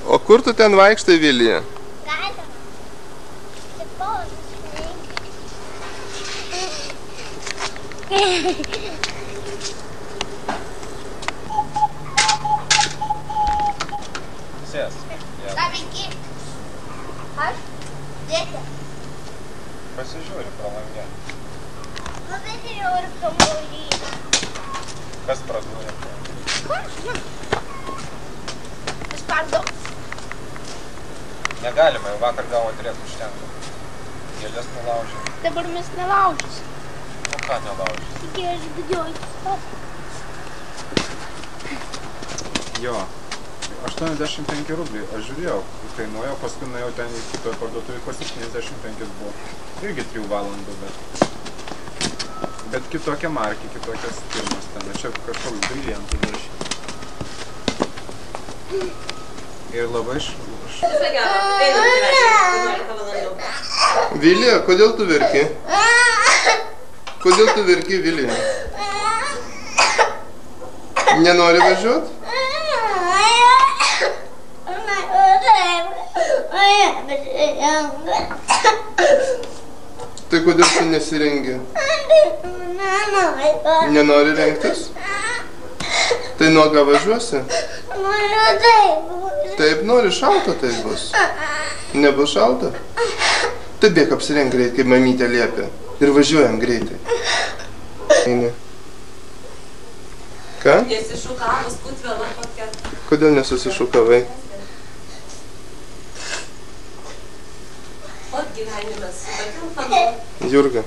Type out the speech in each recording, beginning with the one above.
O kur tu ten vaikštai, Vilija? Galima. Sės. Ką veiki? Aš? Dėti. Pasižiūri pro langę. Nu, bet jau ir kamuolį. Kas pradūrė? Aš pardau. Negalima, jau vakar gavo turėtų užtenka. Gėlės nulaužė. Dabar mes nelaužys. Nu ką nelaužė? Tik aš bėgioju. Jo. 85 rubliai. Aš žiūrėjau, kainuoja, paskui nuėjau ten į kitoj parduotuvį, po 75 buvo. Irgi 3 valandų, bet kitokia markė, kitokios firmos ten. Čia kažkoks briliantų viršį. Ir labai Vilija, kodėl tu verki? Kodėl tu verki, Vilija? Nenori važiuot? Tai kodėl tu nesirengi? Nenori rengtis? Tai nuoga važiuosi? Taip nori, šalta tai bus. Nebus šalta? Tai bėk apsirenk greit, kaip mamytė liepia. Ir važiuojam greitai. Eini. Ką? Nesišukavus putvėlą kokią. Kodėl nesusišukavai? O gyvenimas su tokiam panu. Jurga,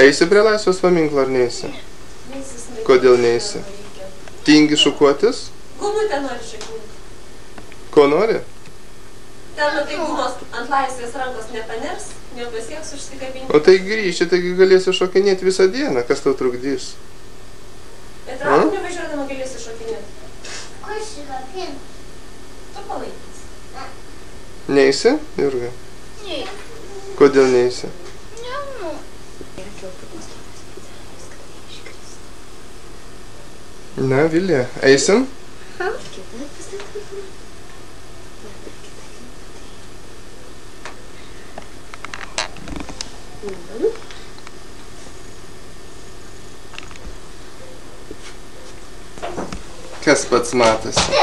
eisi prie Laisvės paminklo ar neisi? Kodėl neisi? Tingi šukuotis? Gumutę nori šaknyti. Ko nori? Ten tai gumos ant Laisvės rankos nepanirs, nepasieks užsikabinti. O tai grįši, taigi galėsi šokinėti visą dieną, kas tau trukdys? Bet traukiniu važiuodama galėsi šokinėti. Ko šokint? Tu palaikysi. Neisi, Jurga? Ne. Kodėl neisi? Ne. Na, Vilija, eisim? Kas pats matosi?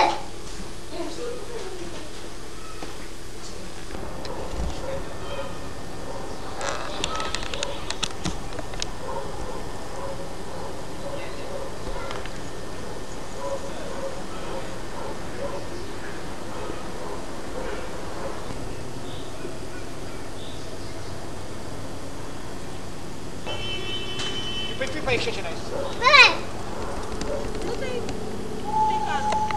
Paikščiai čia neis. Taip. Nu tai ką?